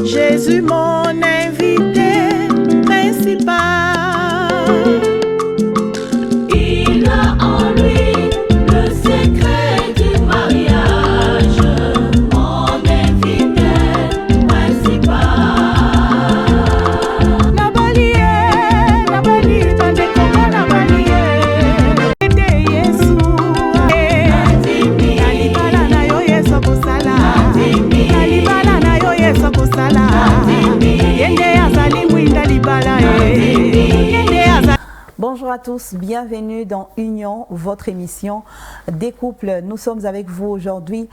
Jésus, mon invité principal. Il a en lui le secret du mariage, mon invité principal. Nabali, tande koma nabali, ete Yesu. Nalibala na yo Yesu kosala. Nalibala na yo Yesu kosala. Yende azali mwinda libala Yende azali. Bonjour à tous, bienvenue dans Union, votre émission des couples. Nous sommes avec vous aujourd'hui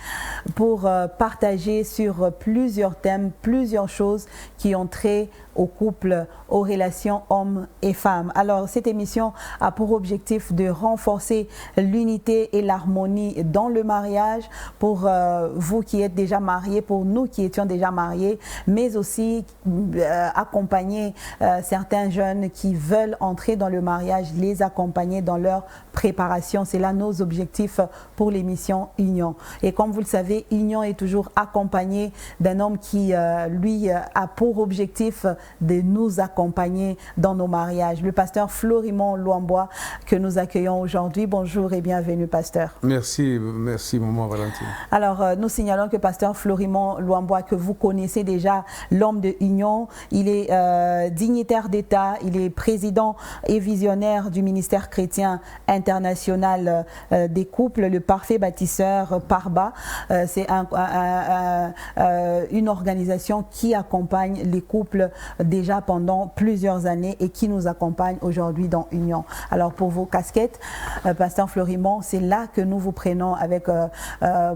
pour partager sur plusieurs thèmes, plusieurs choses qui ont trait au couple, aux relations hommes et femmes. Alors, cette émission a pour objectif de renforcer l'unité et l'harmonie dans le mariage pour vous qui êtes déjà mariés, pour nous qui étions déjà mariés, mais aussi accompagner certains jeunes qui veulent entrer dans le mariage, les accompagner dans leur préparation. C'est là nos objectifs pour l'émission Union. Et comme vous le savez, Union est toujours accompagné d'un homme qui, lui, a pour objectif de nous accompagner dans nos mariages. Le pasteur Florimond Luambois que nous accueillons aujourd'hui. Bonjour et bienvenue, pasteur. Merci, merci, maman Valentine. Alors, nous signalons que pasteur Florimond Luambois, que vous connaissez déjà, l'homme de Union, il est dignitaire d'État, il est président et visionnaire du ministère chrétien international des couples, le parfait bâtisseur Parba. C'est une organisation qui accompagne les couples déjà pendant plusieurs années et qui nous accompagne aujourd'hui dans Union. Alors pour vos casquettes, pasteur Florimond, c'est là que nous vous prenons avec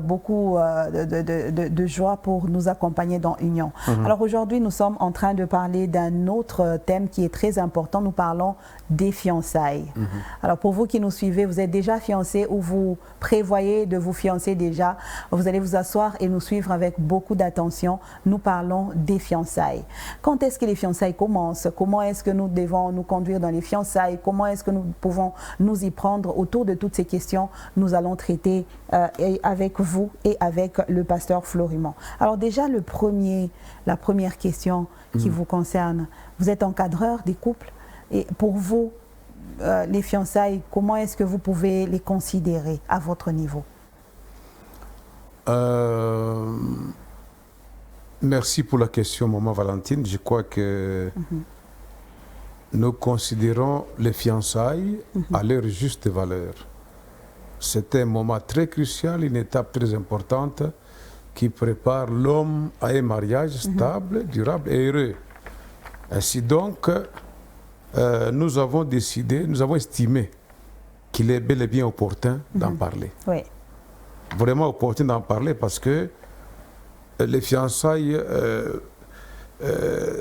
beaucoup de joie pour nous accompagner dans Union. Alors aujourd'hui, nous sommes en train de parler d'un autre thème qui est très important. Nous parlons des fiançailles. Alors pour vous qui nous suivez, vous êtes déjà fiancés ou vous prévoyez de vous fiancer déjà, vous allez vous asseoir et nous suivre avec beaucoup d'attention. Nous parlons des fiançailles. Quand est-ce que les fiançailles commencent? Comment est-ce que nous devons nous conduire dans les fiançailles? Comment est-ce que nous pouvons nous y prendre? Autour de toutes ces questions, nous allons traiter avec vous et avec le pasteur Florimond. Alors déjà, la première question qui vous concerne, vous êtes encadreur des couples et pour vous, les fiançailles, comment est-ce que vous pouvez les considérer à votre niveau? Merci pour la question, maman Valentine. Je crois que nous considérons les fiançailles à leur juste valeur. C'est un moment très crucial, une étape très importante qui prépare l'homme à un mariage stable, durable et heureux. Ainsi donc, nous avons décidé, nous avons estimé qu'il est bel et bien opportun d'en parler. Oui. Vraiment opportun d'en parler parce que les fiançailles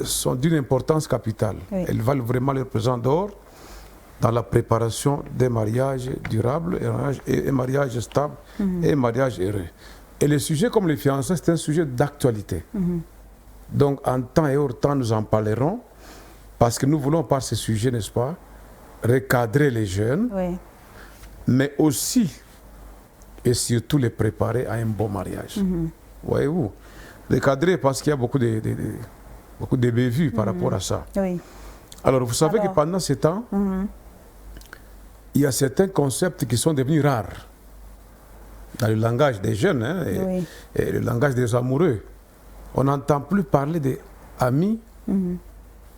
sont d'une importance capitale. Oui. Elles valent vraiment leur pesant d'or dans la préparation des mariages durables, et mariages stables et mariages heureux. Et le sujet comme les fiançailles, c'est un sujet d'actualité. Donc en temps et hors temps, nous en parlerons parce que nous voulons par ce sujet, n'est-ce pas, recadrer les jeunes, mais aussi et surtout les préparer à un bon mariage. Voyez-vous, recadrer parce qu'il y a beaucoup de bévues par rapport à ça. Oui. Alors, vous savez que pendant ce temps, il y a certains concepts qui sont devenus rares dans le langage des jeunes et le langage des amoureux. On n'entend plus parler d'amis,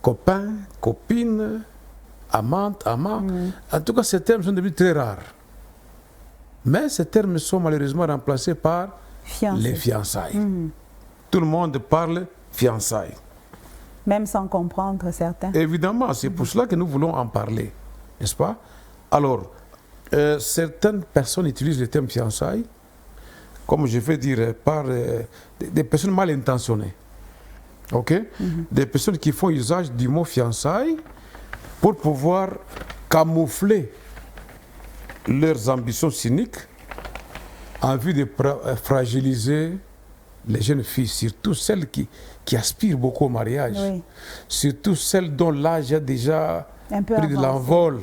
copains, copines, amantes, amants. En tout cas, ces termes sont devenus très rares. Mais ces termes sont malheureusement remplacés par les fiançailles. Tout le monde parle fiançailles. Même sans comprendre certains. Évidemment, c'est pour cela que nous voulons en parler, n'est-ce pas? Alors, certaines personnes utilisent le terme fiançailles, comme je vais dire, par des personnes mal intentionnées. Ok? Des personnes qui font usage du mot fiançailles pour pouvoir camoufler leurs ambitions cyniques en vue de fragiliser les jeunes filles, surtout celles qui aspirent beaucoup au mariage, surtout celles dont l'âge a déjà pris de l'envol,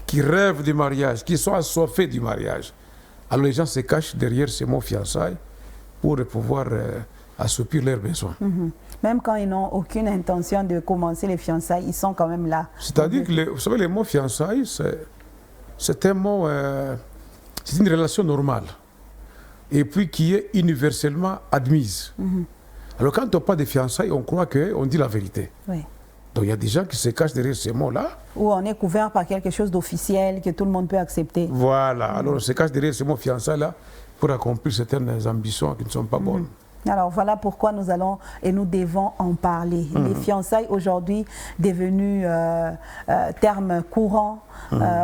qui rêvent du mariage, qui sont assoiffées du mariage. Alors les gens se cachent derrière ces mots fiançailles pour pouvoir assoupir leurs besoins. Même quand ils n'ont aucune intention de commencer les fiançailles, ils sont quand même là. C'est-à-dire que, vous savez, le mot fiançailles, c'est un mot, c'est une relation normale, et puis qui est universellement admise. Alors quand on parle de fiançailles, on croit qu'on dit la vérité. Oui. Donc il y a des gens qui se cachent derrière ces mots-là. Où on est couvert par quelque chose d'officiel que tout le monde peut accepter. Voilà, alors on se cache derrière ces mots fiançailles-là pour accomplir certaines ambitions qui ne sont pas bonnes. Alors voilà pourquoi nous allons et nous devons en parler. Les fiançailles aujourd'hui devenues termes courants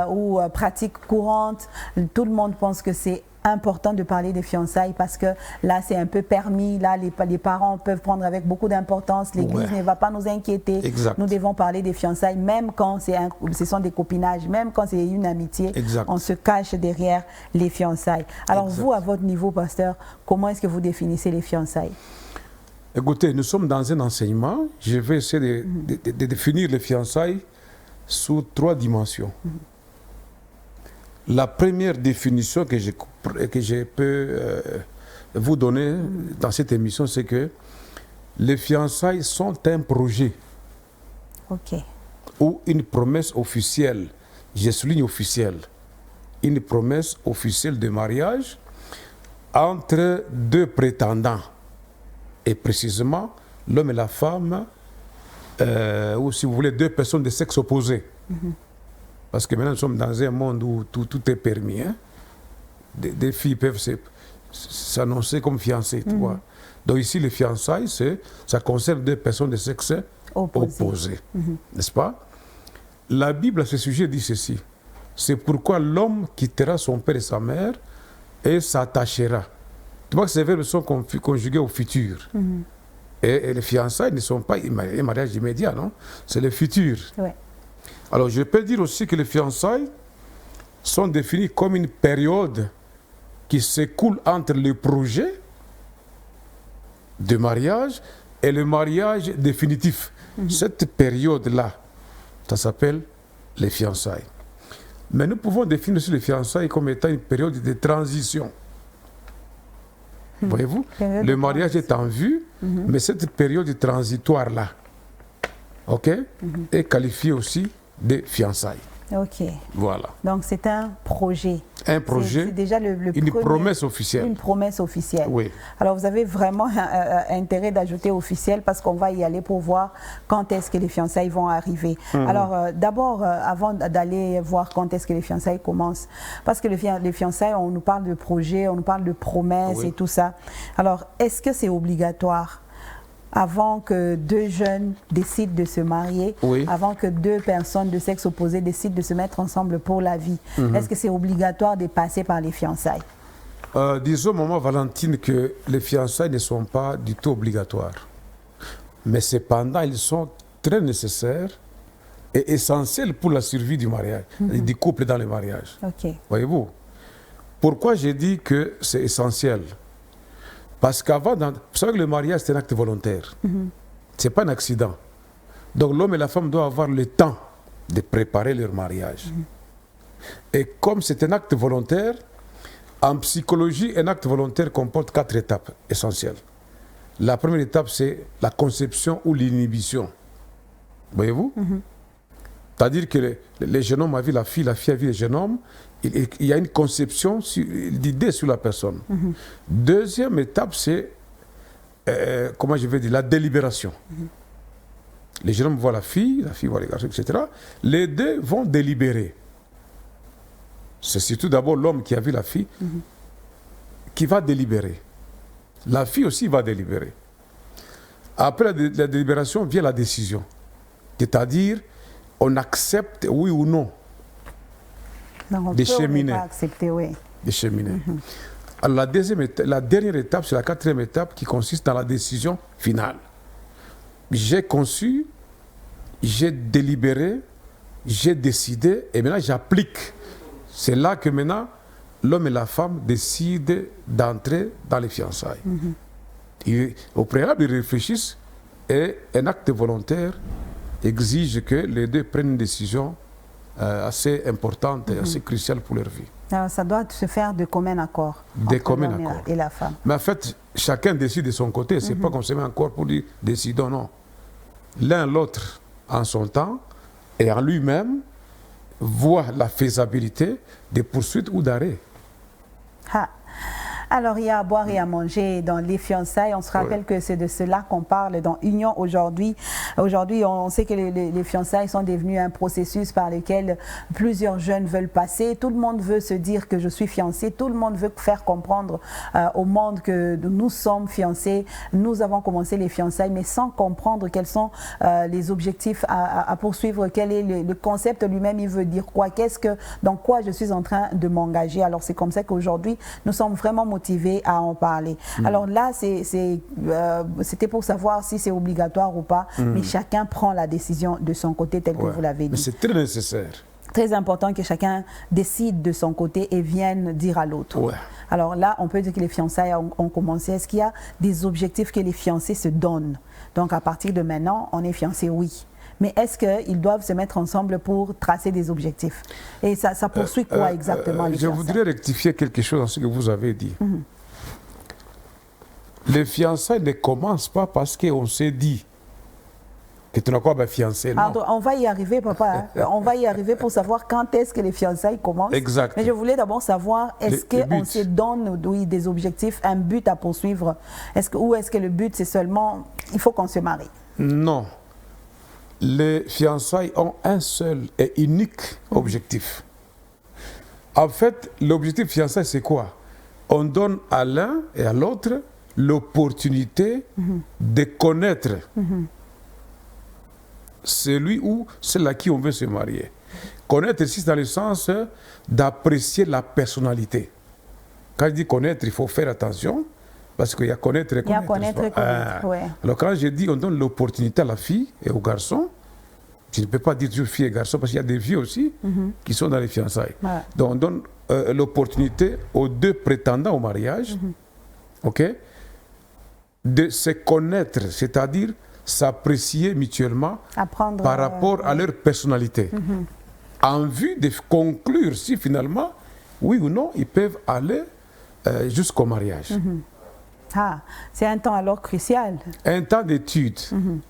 ou pratiques courantes. Tout le monde pense que c'est important de parler des fiançailles parce que là c'est un peu permis, là les parents peuvent prendre avec beaucoup d'importance, l'église ne va pas nous inquiéter. Exact. Nous devons parler des fiançailles même quand ce sont des copinages, même quand c'est une amitié, exact. On se cache derrière les fiançailles. Alors exact. Vous, à votre niveau, pasteur, comment est-ce que vous définissez les fiançailles? Écoutez, nous sommes dans un enseignement, je vais essayer de définir les fiançailles sous 3 dimensions. La première définition que je peux vous donner dans cette émission, c'est que les fiançailles sont un projet ou une promesse officielle, je souligne officielle, une promesse officielle de mariage entre 2 prétendants, et précisément l'homme et la femme, ou si vous voulez 2 personnes de sexe opposé. Parce que maintenant nous sommes dans un monde où tout est permis. Hein? Des filles peuvent s'annoncer comme fiancées. Tu vois? Donc ici, les fiançailles, ça concerne 2 personnes de sexe opposé. N'est-ce pas? La Bible à ce sujet dit ceci. C'est pourquoi l'homme quittera son père et sa mère et s'attachera. Tu vois que ces verbes sont conjugués au futur. Et les fiançailles ne sont pas un mariage immédiat, non? C'est le futur. Ouais. Alors, je peux dire aussi que les fiançailles sont définies comme une période qui s'écoule entre le projet de mariage et le mariage définitif. Cette période-là, ça s'appelle les fiançailles. Mais nous pouvons définir aussi les fiançailles comme étant une période de transition. Voyez-vous, le mariage est en vue, mais cette période transitoire-là, est qualifiée aussi de fiançailles. Ok. Voilà. Donc c'est un projet. Un projet, c'est déjà une promesse officielle. Une promesse officielle. Oui. Alors vous avez vraiment intérêt d'ajouter officiel parce qu'on va y aller pour voir quand est-ce que les fiançailles vont arriver. Alors d'abord, avant d'aller voir quand est-ce que les fiançailles commencent, parce que les fiançailles, on nous parle de projet, on nous parle de promesses et tout ça. Alors est-ce que c'est obligatoire avant que 2 jeunes décident de se marier, avant que 2 personnes de sexe opposé décident de se mettre ensemble pour la vie? Est-ce que c'est obligatoire de passer par les fiançailles? Disons, maman Valentine, que les fiançailles ne sont pas du tout obligatoires. Mais cependant, ils sont très nécessaires et essentiels pour la survie du mariage, du couple dans le mariage. Voyez-vous? Pourquoi j'ai dit que c'est essentiel? Parce qu'avant, vous savez que le mariage, c'est un acte volontaire. Ce n'est pas un accident. Donc l'homme et la femme doivent avoir le temps de préparer leur mariage. Et comme c'est un acte volontaire, en psychologie, un acte volontaire comporte 4 étapes essentielles. La première étape, c'est la conception ou l'inhibition. Voyez-vous? C'est-à-dire que le jeune homme a vu la fille a vu le jeune homme. Il y a une conception d'idée sur la personne. Deuxième étape, c'est, comment je vais dire, la délibération. Les jeunes hommes voient la fille voit les garçons, etc. Les 2 vont délibérer. C'est surtout d'abord l'homme qui a vu la fille qui va délibérer. La fille aussi va délibérer. Après la délibération vient la décision. C'est-à-dire, on accepte oui ou non des cheminer. Des cheminer. Alors la dernière étape, c'est la 4e étape qui consiste dans la décision finale. J'ai conçu, j'ai délibéré, j'ai décidé et maintenant j'applique. C'est là que maintenant l'homme et la femme décident d'entrer dans les fiançailles. Au préalable, ils réfléchissent et un acte volontaire exige que les 2 prennent une décision assez importante et assez cruciale pour leur vie. Alors, ça doit se faire de commun accord Des entre communs l'homme accords. et la femme. Mais en fait, chacun décide de son côté. Ce n'est pas qu'on se met encore pour dire décidons, non. L'un l'autre en son temps et en lui-même voit la faisabilité des poursuites ou d'arrêt. Ah. Alors, il y a à boire et à manger dans les fiançailles. On se rappelle que c'est de cela qu'on parle dans Union aujourd'hui. Aujourd'hui, on sait que les fiançailles sont devenues un processus par lequel plusieurs jeunes veulent passer. Tout le monde veut se dire que je suis fiancé. Tout le monde veut faire comprendre au monde que nous sommes fiancés. Nous avons commencé les fiançailles, mais sans comprendre quels sont les objectifs à poursuivre. Quel est le concept lui-même, il veut dire quoi? Dans quoi je suis en train de m'engager? Alors, c'est comme ça qu'aujourd'hui, nous sommes vraiment motivés à en parler. Alors là, c'était pour savoir si c'est obligatoire ou pas, mais chacun prend la décision de son côté, tel que vous l'avez Mais dit. c'est très nécessaire. Très important que chacun décide de son côté et vienne dire à l'autre. Ouais. Alors là, on peut dire que les fiançailles ont commencé. Est-ce qu'il y a des objectifs que les fiancés se donnent? Donc à partir de maintenant, on est fiancés, oui. Mais est-ce qu'ils doivent se mettre ensemble pour tracer des objectifs? Et ça poursuit quoi exactement les Je fiançailles? voudrais rectifier quelque chose dans ce que vous avez dit. Les fiançailles ne commencent pas parce qu'on s'est dit que tu n'as quoi ben fiancé. Non. Alors, on va y arriver, papa. Hein. On va y arriver pour savoir quand est-ce que les fiançailles commencent. Exact. Mais je voulais d'abord savoir, est-ce Le qu'on but. se donne des objectifs, un but à poursuivre? Ou est-ce que le but, c'est seulement, il faut qu'on se marie? Non. Les fiançailles ont un seul et unique objectif. En fait, l'objectif fiançailles, c'est quoi? On donne à l'un et à l'autre l'opportunité de connaître celui ou celle à qui on veut se marier. Connaître ici, dans le sens d'apprécier la personnalité. Quand je dis connaître, il faut faire attention, parce qu'il y a connaître et Il y a connaître. connaître et connaître, ouais. Alors quand je dis on donne l'opportunité à la fille et au garçon, je ne peux pas dire toujours fille et garçon, parce qu'il y a des filles aussi qui sont dans les fiançailles. Ouais. Donc on donne l'opportunité aux deux prétendants au mariage, ok, de se connaître, c'est-à-dire s'apprécier mutuellement Apprendre, par rapport à leur personnalité, en vue de conclure si finalement, oui ou non, ils peuvent aller jusqu'au mariage. Ah, c'est un temps alors crucial. Un temps d'étude,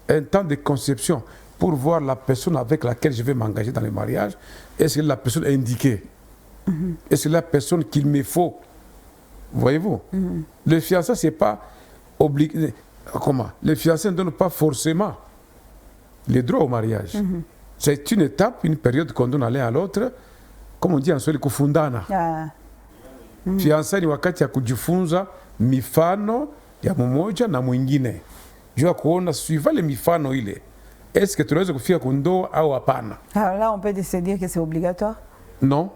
un temps de conception, pour voir la personne avec laquelle je vais m'engager dans le mariage. Est-ce que la personne indiquée? Est-ce que la personne qu'il me faut? Voyez-vous? Le fiancé, c'est pas obligé. Comment? Le fiancé ne donne pas forcément les droits au mariage. C'est une étape, une période qu'on donne à l'un à l'autre, comme on dit en Swahili, kufundana. Ah, Fiança ni wakati ya kujifunza mifano ya mmoja na mwingine. Jua kuona suivant le mifano ile. Est-ce que tunaweza kufika kundoa au hapana? alors là, on peut se dire que c'est obligatoire. Non.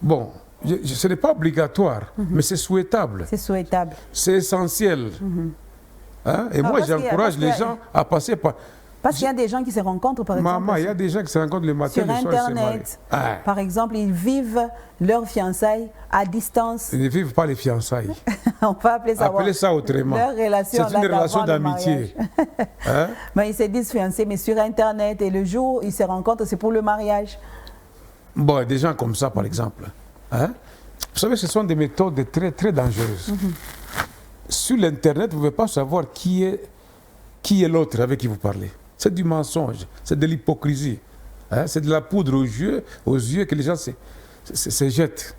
Bon, ce n'est pas obligatoire, mais c'est souhaitable. C'est souhaitable. C'est essentiel. Hein? Et Alors, moi, parce qu'il y a- j'encourage parce qu'il y les a- gens à passer par... Parce qu'il y a des gens qui se rencontrent, par exemple, Maman, il y a des gens qui se rencontrent le matin, sur le soir, ils se marient. Internet. Ah, Par exemple, ils vivent leur fiançailles à distance. ils ne vivent pas les fiançailles. On va appeler ça, Appelez ça autrement. leur relation. C'est une là, relation d'avant le d'amitié. mariage. Hein? Mais ils se disent fiancés, mais sur Internet. Et le jour où ils se rencontrent, c'est pour le mariage. Bon, des gens comme ça, par exemple. Hein? Vous savez, ce sont des méthodes très, très dangereuses. Sur l'Internet, vous ne pouvez pas savoir qui est l'autre avec qui vous parlez. C'est du mensonge, c'est de l'hypocrisie. Hein? C'est de la poudre aux yeux que les gens se jettent.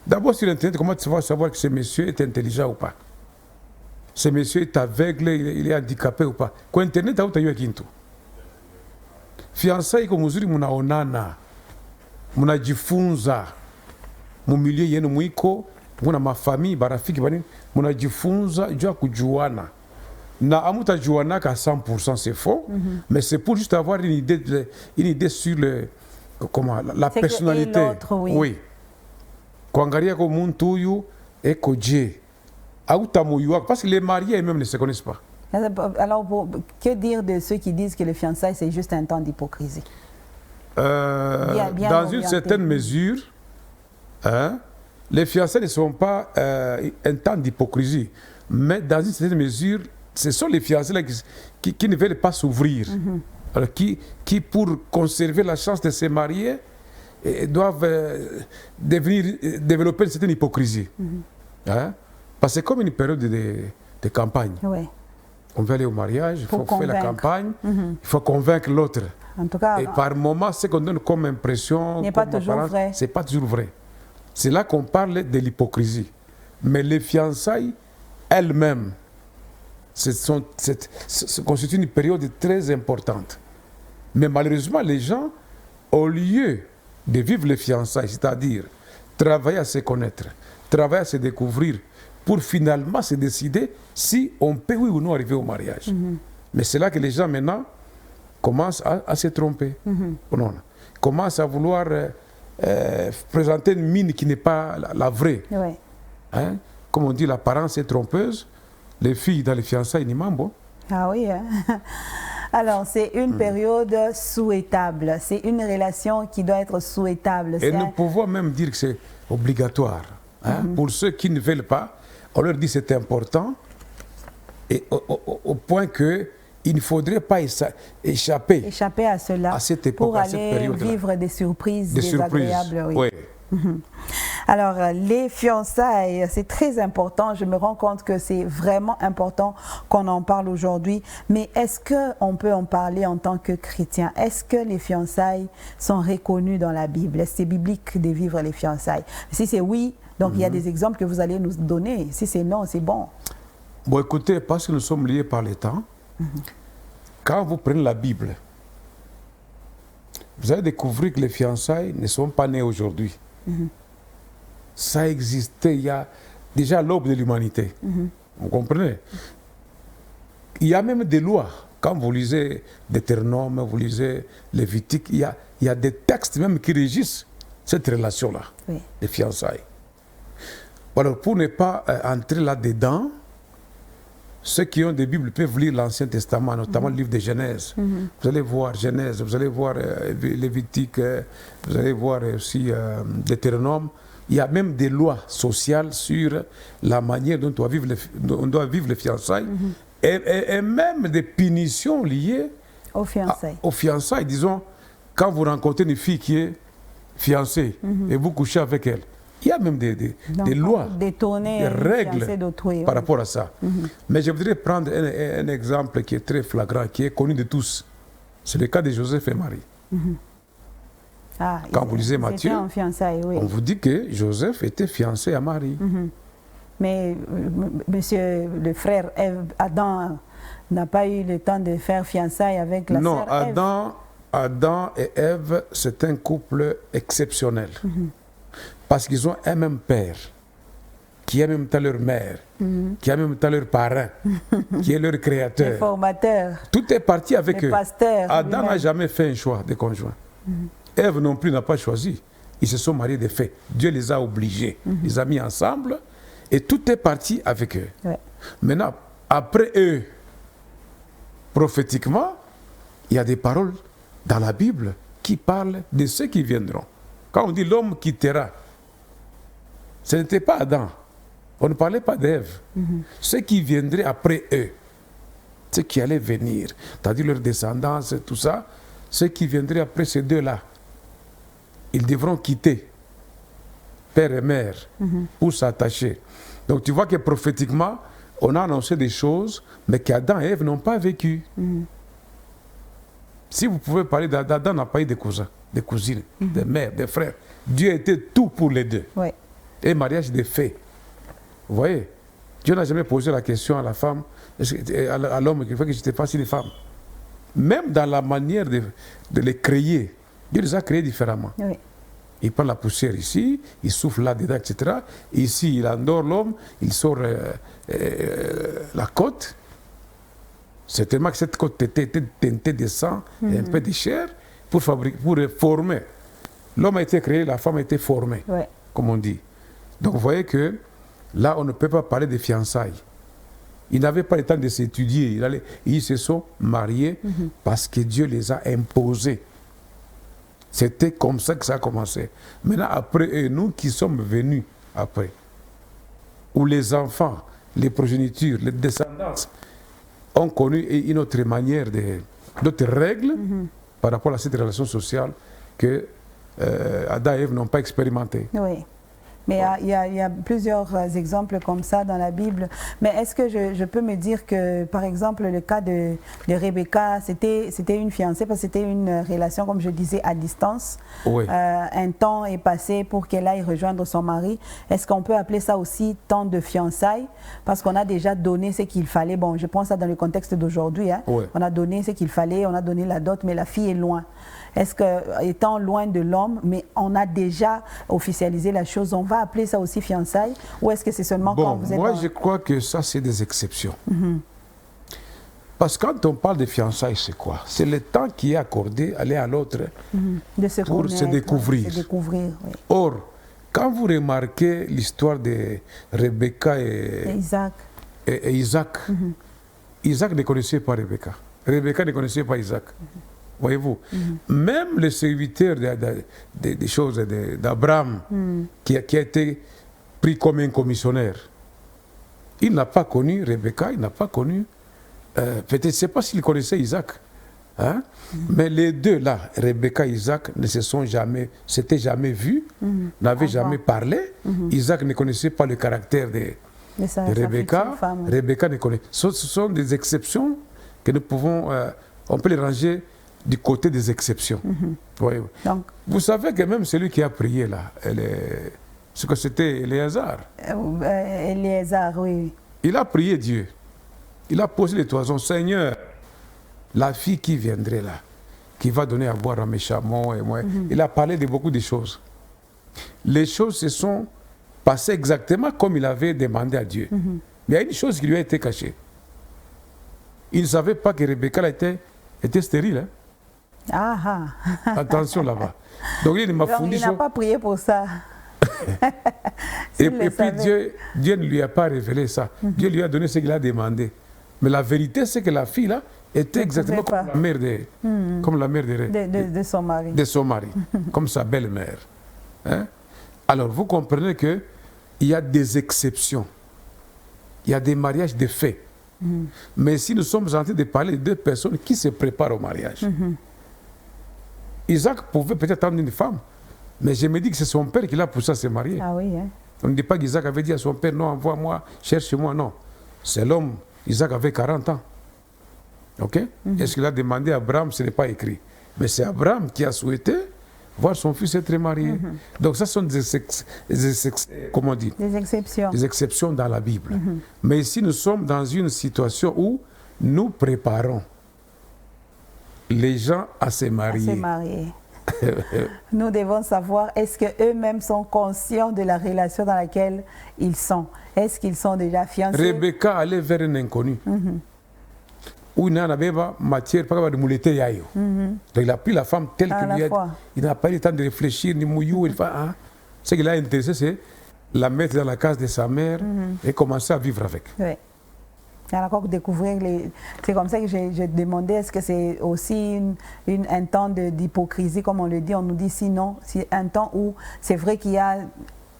D'abord, sur Internet, comment tu vas savoir que ce monsieur est intelligent ou pas? Ce monsieur est aveugle, il est handicapé ou pas? Kwa Internet, hautayua kintu. Fiançailles iko muzuri, munaonana, munajifunza mumilie yenu mwiko, muna mafamii, barafiki banini, munajifunza juu ya kujuana. Na amutajuanaka à 100%, c'est faux, mais c'est pour juste avoir une idée sur la C'est que personnalité. et l'autre, oui. Kuangalia ko muntu huyu eko je. Autamuyua, parce que les mariés eux-mêmes ne se connaissent pas. Alors, que dire de ceux qui disent que le fiançailles, c'est juste un temps d'hypocrisie? Bien Dans orienté. une certaine mesure, hein, les fiançailles ne sont pas un temps d'hypocrisie, mais dans une certaine mesure, ce sont les fiancés là qui ne veulent pas s'ouvrir. Alors, qui pour conserver la chance de se marier, doivent développer une certaine hypocrisie. Hein? Parce que c'est comme une période de campagne. Oui. On veut aller au mariage, il faut faire la convaincre. campagne, il faut convaincre l'autre. En tout cas, Et par moment, ce qu'on donne comme impression, n'est pas comme toujours apparence, vrai. c'est pas toujours vrai. C'est là qu'on parle de l'hypocrisie. Mais les fiançailles elles-mêmes, constituent une période très importante. Mais malheureusement, les gens, au lieu de vivre les fiançailles, c'est-à-dire travailler à se connaître, travailler à se découvrir, pour finalement se décider si on peut oui ou non arriver au mariage. Mais c'est là que les gens maintenant commencent à se tromper. Non, commencent à vouloir présenter une mine qui n'est pas la vraie. oui. Hein? Comme on dit, l'apparence est trompeuse. Les filles dans les fiançailles, ni mambo. Ah oui. Hein. Alors, c'est une période souhaitable. C'est une relation qui doit être souhaitable. Et nous pouvons même dire que c'est obligatoire. Hein? Pour ceux qui ne veulent pas, on leur dit que c'est important. Et au point qu'il ne faudrait pas échapper à cela à cette époque, pour à cette aller période-là. vivre des surprises désagréables. Oui. Oui. Alors, les fiançailles, c'est très important. Je me rends compte que c'est vraiment important qu'on en parle aujourd'hui. Mais est-ce qu'on peut en parler en tant que chrétien? Est-ce que les fiançailles sont reconnues dans la Bible? Est-ce que c'est biblique de vivre les fiançailles? Si c'est oui, donc il y a des exemples que vous allez nous donner. Si c'est non, c'est bon. Bon, écoutez, parce que nous sommes liés par le temps, quand vous prenez la Bible, vous allez découvrir que les fiançailles ne sont pas nées aujourd'hui. Ça existait il y a déjà l'aube de l'humanité. Vous comprenez? Il y a même des lois. Quand vous lisez Deutéronome, vous lisez Lévitique, il y a des textes même qui régissent cette relation-là, Oui. les fiançailles. Alors, pour ne pas entrer là-dedans, ceux qui ont des Bibles peuvent lire l'Ancien Testament, notamment le livre de Genèse. Vous allez voir Genèse, vous allez voir Lévitique, vous allez voir aussi Deutéronome. Il y a même des lois sociales sur la manière dont on doit vivre les fiançailles et même des punitions liées Aux fiançailles. aux fiançailles. Disons, quand vous rencontrez une fille qui est fiancée et vous couchez avec elle, il y a même des lois, détourner des règles fiancé d'autrui, par oui. rapport à ça. Mais je voudrais prendre un exemple qui est très flagrant, qui est connu de tous. C'est le cas de Joseph et Marie. Ah, Quand vous lisez c'était Matthieu, en fiançailles, oui. on vous dit que Joseph était fiancé à Marie. Mais monsieur, le frère Adam n'a pas eu le temps de faire fiançailles avec la Non, sœur Ève. Adam et Ève, c'est un couple exceptionnel. Parce qu'ils ont un même père, qui est en même temps leur mère, qui est en même temps leur parrain, qui est leur Le créateur. formateur, Tout est parti avec le eux. pasteur. Adam n'a lui-même. jamais fait un choix de conjoint. Ève non plus n'a pas choisi. Ils se sont mariés de fait. Dieu les a obligés. Ils les a mis ensemble et tout est parti avec eux. Ouais. Maintenant, après eux, prophétiquement, il y a des paroles dans la Bible qui parlent de ceux qui viendront. Quand on dit l'homme quittera, ce n'était pas Adam. On ne parlait pas d'Ève. Ceux qui viendraient après eux, ceux qui allaient venir, c'est-à-dire leur descendance, tout ça, ceux qui viendraient après ces deux-là, ils devront quitter père et mère pour s'attacher. Donc tu vois que prophétiquement, on a annoncé des choses, mais qu'Adam et Ève n'ont pas vécu. Si vous pouvez parler d'Adam, n'a pas eu de cousins, de cousines, de mères, de frères. Dieu était tout pour les deux. Ouais. Et mariage de fait. Vous voyez, Dieu n'a jamais posé la question à la femme, à l'homme, qu'il faut que je te fasse une femme. Même dans la manière de les créer, Dieu les a créés différemment. Oui. Il prend la poussière ici, il souffle là-dedans, etc. Ici, il endort l'homme, il sort la côte. C'est tellement que cette côte était teintée de sang et un peu de chair pour former. L'homme a été créé, la femme a été formée, Ouais. comme on dit. Donc vous voyez que là, on ne peut pas parler de fiançailles. Ils n'avaient pas le temps de s'étudier. Ils se sont mariés parce que Dieu les a imposés. C'était comme ça que ça a commencé. Maintenant, après, nous qui sommes venus après, où les enfants, les progénitures, les descendances ont connu une autre manière d'autres règles par rapport à cette relation sociale que Adam et Ève n'ont pas expérimenté. Oui. Mais il y a plusieurs exemples comme ça dans la Bible. Mais est-ce que je peux me dire que, par exemple, le cas de Rebecca, c'était une fiancée, parce que c'était une relation, comme je disais, à distance. Oui. Un temps est passé pour qu'elle aille rejoindre son mari. Est-ce qu'on peut appeler ça aussi temps de fiançailles? Parce qu'on a déjà donné ce qu'il fallait. Bon, je pense ça dans le contexte d'aujourd'hui. Hein. Oui. On a donné ce qu'il fallait, on a donné la dot, mais la fille est loin. Est-ce que, étant loin de l'homme, mais on a déjà officialisé la chose, on va appeler ça aussi fiançailles, ou est-ce que c'est seulement quand vous êtes moi je crois que ça c'est des exceptions. Parce que quand on parle de fiançailles, c'est quoi? C'est le temps qui est accordé à l'un à l'autre de se pour se découvrir. Se découvrir, oui. Or, quand vous remarquez l'histoire de Rebecca et Isaac, Isaac ne connaissait pas Rebecca. Rebecca ne connaissait pas Isaac. Voyez-vous, même le serviteur des choses d'Abraham, qui a été pris comme un commissionnaire, il n'a pas connu Rebecca, il n'a pas connu, peut-être, je ne sais pas s'il connaissait Isaac, hein? Mais les deux là, Rebecca et Isaac, ne s'étaient jamais vus, n'avaient jamais parlé. Isaac ne connaissait pas le caractère de Rebecca. Rebecca ne connaissait. Ce sont des exceptions que nous pouvons, on peut les ranger du côté des exceptions. Oui. Donc, vous savez que même celui qui a prié là, ce que c'était Éléazar. Éléazar, oui. Il a prié Dieu. Il a posé les toisons. Seigneur, la fille qui viendrait là, qui va donner à boire à mes chameaux et moi. Il a parlé de beaucoup de choses. Les choses se sont passées exactement comme il avait demandé à Dieu. Mais il y a une chose qui lui a été cachée. Il ne savait pas que Rebecca était stérile. Hein? Attention là-bas. Donc il m'a fourni. Il n'a pas prié pour ça. Et puis Dieu ne lui a pas révélé ça. Dieu lui a donné ce qu'il a demandé. Mais la vérité, c'est que la fille là était exactement comme la mère de son mari. De son mari, comme sa belle-mère. Hein? Alors vous comprenez qu'il y a des exceptions. Il y a des mariages de fait. Mais si nous sommes en train de parler de deux personnes qui se préparent au mariage, Isaac pouvait peut-être attendre une femme, mais je me dis que c'est son père qui l'a poussé à se marier. Ah oui, hein? On ne dit pas qu'Isaac avait dit à son père, non, envoie-moi, cherche-moi, non. C'est l'homme, Isaac avait 40 ans. Ok? Est-ce qu'il a demandé à Abraham? Ce n'est pas écrit. Mais c'est Abraham qui a souhaité voir son fils être marié. Donc ça sont des exceptions. Des exceptions dans la Bible. Mais ici, nous sommes dans une situation où nous préparons les gens à se marier. Nous devons savoir, est-ce qu'eux-mêmes sont conscients de la relation dans laquelle ils sont? Est-ce qu'ils sont déjà fiancés? Rebecca allait vers un inconnu. Où il n'avait pas matière pour de mouleter yayo. Donc il a pris la femme telle qu'il lui a dit. Il n'a pas eu le temps de réfléchir, ni mouillou. Ce qui l'a intéressé, c'est la mettre dans la case de sa mère et commencer à vivre avec. Oui. Il y a encore découvrir les... C'est comme ça que j'ai demandé, est-ce que c'est aussi un temps d'hypocrisie, comme on le dit, on nous dit sinon, c'est un temps où c'est vrai qu'il y a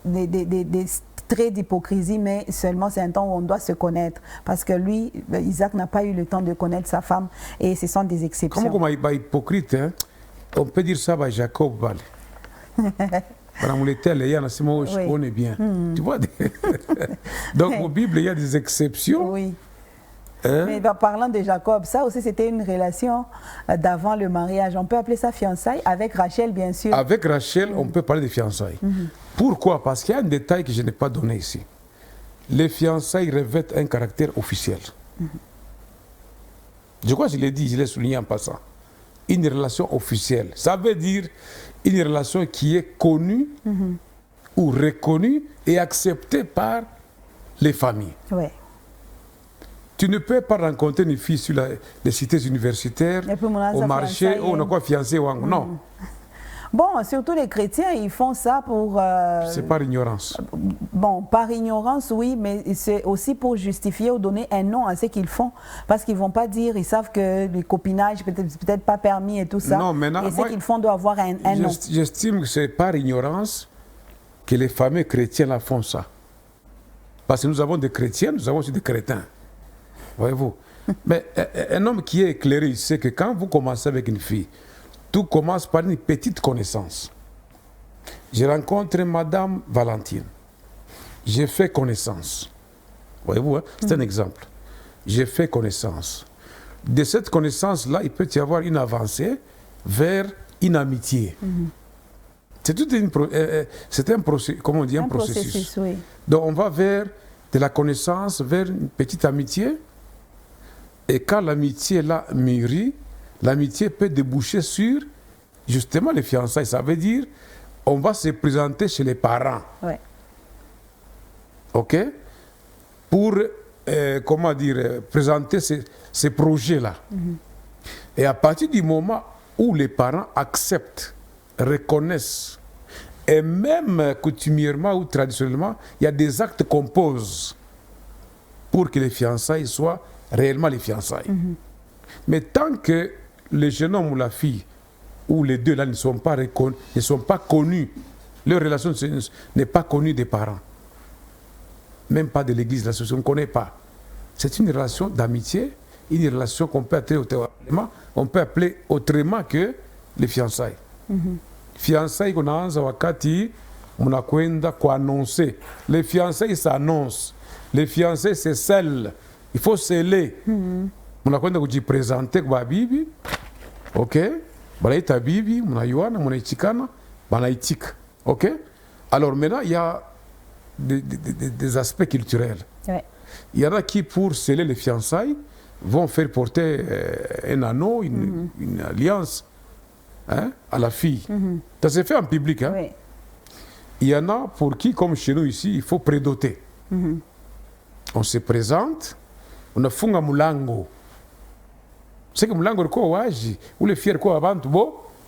des traits d'hypocrisie, mais seulement c'est un temps où on doit se connaître. Parce que lui, Isaac n'a pas eu le temps de connaître sa femme, et ce sont des exceptions. Comment il est hypocrite, hein? On peut dire ça à Jacob. On est bien. Tu vois? Donc, en Bible, il y a des exceptions. Oui. Mais parlant de Jacob, ça aussi c'était une relation d'avant le mariage. On peut appeler ça fiançailles avec Rachel, bien sûr. Avec Rachel, on peut parler de fiançailles. Pourquoi? Parce qu'il y a un détail que je n'ai pas donné ici. Les fiançailles revêtent un caractère officiel. Je crois que je l'ai dit, je l'ai souligné en passant. Une relation officielle. Ça veut dire une relation qui est connue ou reconnue et acceptée par les familles. Ouais. Tu ne peux pas rencontrer une fille sur les cités universitaires, au marché, où on a quoi fiancé ou non. Bon, surtout les chrétiens, ils font ça pour... c'est par ignorance. Bon, par ignorance, oui, mais c'est aussi pour justifier ou donner un nom à ce qu'ils font. Parce qu'ils ne vont pas dire, ils savent que le copinage peut-être pas permis et tout ça. Non, maintenant, et ce qu'ils font doit avoir un nom. J'estime que c'est par ignorance que les familles chrétiennes là font ça. Parce que nous avons des chrétiens, nous avons aussi des crétins. Voyez-vous. Mais un homme qui est éclairé, il sait que quand vous commencez avec une fille, tout commence par une petite connaissance. J'ai rencontré Madame Valentine. J'ai fait connaissance. Voyez-vous, hein? C'est un exemple. J'ai fait connaissance. De cette connaissance-là, il peut y avoir une avancée vers une amitié. C'est tout comment on dit, un processus. Oui. Donc on va vers de la connaissance, vers une petite amitié. Et quand l'amitié là mûrit, l'amitié peut déboucher sur justement les fiançailles. Ça veut dire on va se présenter chez les parents. Ouais. OK? Pour, comment dire, présenter ces projets-là. Et à partir du moment où les parents acceptent, reconnaissent, et même coutumièrement ou traditionnellement, il y a des actes qu'on pose pour que les fiançailles soient réellement les fiançailles. Mais tant que le jeune homme ou la fille, ou les deux là ne sont pas reconnus, ne sont pas connus, leur relation n'est pas connue des parents, même pas de l'église, de la société, on ne connaît pas. C'est une relation d'amitié, une relation qu'on peut appeler autrement que les fiançailles. Fiançailles qu'on a wakati munakwenda kuannoncer. Les fiançailles s'annoncent. Les fiançailles se scellent. Il faut sceller. Munakwenda kujipresenter kwa bibi. OK? Banaita bibi, munayuana, munaichikana, banaitika. OK? Alors maintenant, il y a des aspects culturels. Ouais. Il y en a qui, pour sceller les fiançailles, vont faire porter un anneau, une alliance, hein, à la fille. Ça se fait en public. Hein. Oui. Il y en a pour qui, comme chez nous ici, il faut prédoter. On se présente, on a funga mulango. C'est que mulango liko waji, ou les filles liko abantu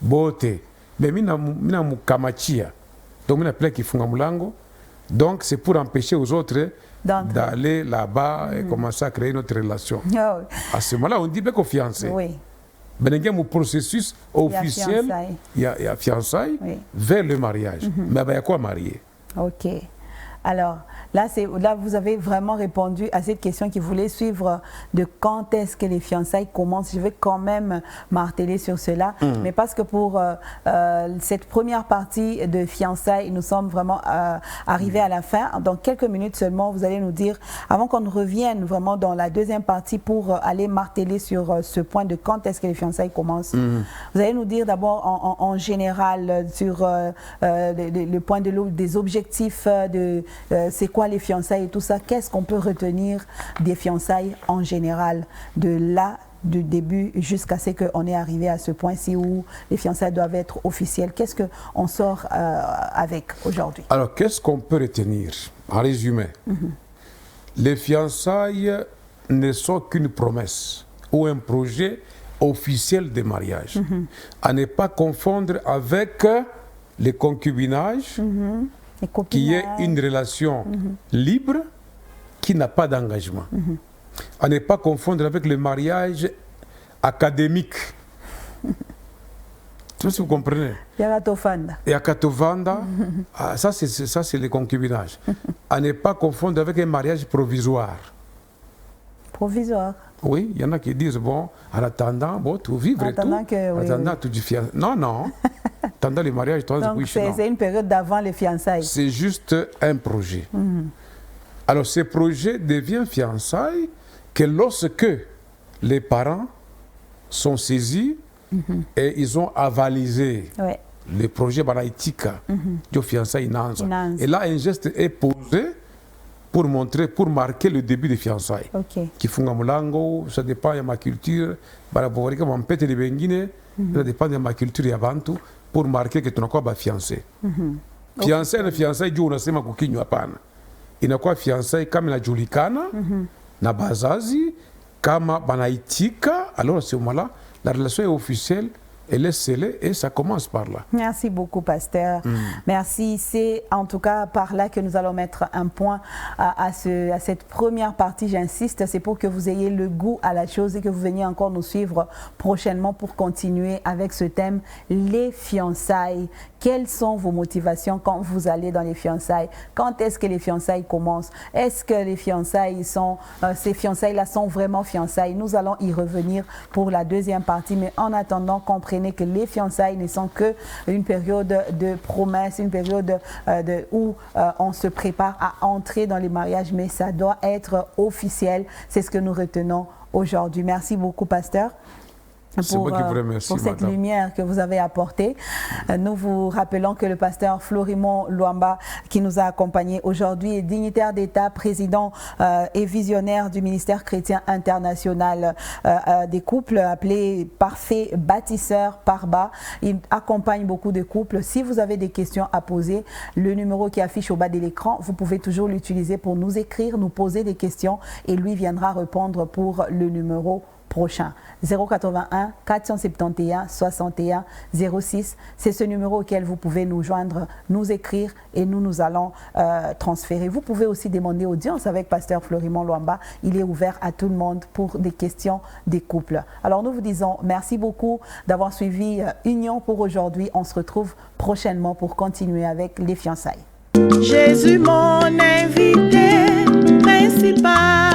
bote. Mais mina mukamachia. Donc mina appelle qui funga mulango. Donc c'est pour empêcher aux autres d'aller là-bas et commencer à créer notre relation. Oh. À ce moment-là, on dit bien confiance. Oui. Il y a un processus officiel, il y a fiançailles vers le mariage. Mais il y a quoi marier? OK. Alors, là, vous avez vraiment répondu à cette question qui voulait suivre de quand est-ce que les fiançailles commencent. Je vais quand même marteler sur cela. Mais parce que pour cette première partie de fiançailles, nous sommes vraiment arrivés à la fin. Dans quelques minutes seulement, vous allez nous dire, avant qu'on revienne vraiment dans la deuxième partie pour aller marteler sur ce point de quand est-ce que les fiançailles commencent, vous allez nous dire d'abord en général sur le point des objectifs c'est quoi les fiançailles et tout ça, qu'est-ce qu'on peut retenir des fiançailles en général, du début jusqu'à ce qu'on est arrivé à ce point-ci où les fiançailles doivent être officielles. Qu'est-ce qu'on sort avec aujourd'hui? Alors, qu'est-ce qu'on peut retenir? En résumé, les fiançailles ne sont qu'une promesse ou un projet officiel de mariage. À ne pas confondre avec les concubinages, qui est une relation libre qui n'a pas d'engagement. À ne pas confondre avec le mariage académique. Tu sais si vous comprenez? Et à Katovanda, ça c'est le concubinage. À ne pas confondre avec un mariage provisoire. Provisoire? Oui, il y en a qui disent, bon, en attendant, bon, tout vivre et tout. En attendant, tout du fiançailles. Non, non. Attendant le mariage, donc c'est une période d'avant les fiançailles. C'est juste un projet. Alors ce projet devient fiançailles que lorsque les parents sont saisis et ils ont avalisé le projet banaïtika du fiançailles Nanza. Et là, un geste est posé pour montrer, pour marquer le début des fiançailles. Qui font un mulango, ça dépend de ma culture. Ça dépend de ma culture et avant tout. Pour marquer que tu n'as pas fiancé. Fiancé na fiancé juu unasema kukinywa hapana. Inakuwa fiancé kama inajulikana na bazazi kama banaitika, alors à ce moment-là la relation est officielle elle est scellée et ça commence par là. Merci beaucoup, pasteur. Merci. C'est en tout cas par là que nous allons mettre un point à cette première partie. J'insiste, c'est pour que vous ayez le goût à la chose et que vous veniez encore nous suivre prochainement pour continuer avec ce thème, les fiançailles. Quelles sont vos motivations quand vous allez dans les fiançailles? Quand est-ce que les fiançailles commencent? Est-ce que les fiançailles sont, ces fiançailles-là sont vraiment fiançailles? Nous allons y revenir pour la deuxième partie, mais en attendant, comprenez que les fiançailles ne sont que une période de promesse, une période où on se prépare à entrer dans les mariages, mais ça doit être officiel. C'est ce que nous retenons aujourd'hui. Merci beaucoup, pasteur. Pour cette lumière que vous avez apportée. Nous vous rappelons que le pasteur Florimond Luamba, qui nous a accompagnés aujourd'hui, est dignitaire d'État, président et visionnaire du ministère chrétien international des couples, appelé Parfait Bâtisseur Parba. Il accompagne beaucoup de couples. Si vous avez des questions à poser, le numéro qui affiche au bas de l'écran, vous pouvez toujours l'utiliser pour nous écrire, nous poser des questions et lui viendra répondre pour le numéro prochain. 081 471 61 06, c'est ce numéro auquel vous pouvez nous joindre, nous écrire et nous allons transférer. Vous pouvez aussi demander audience avec pasteur Florimond Luamba. Il est ouvert à tout le monde pour des questions des couples. Alors nous vous disons merci beaucoup d'avoir suivi Union pour aujourd'hui. On se retrouve prochainement pour continuer avec les fiançailles. Jésus, mon invité principal.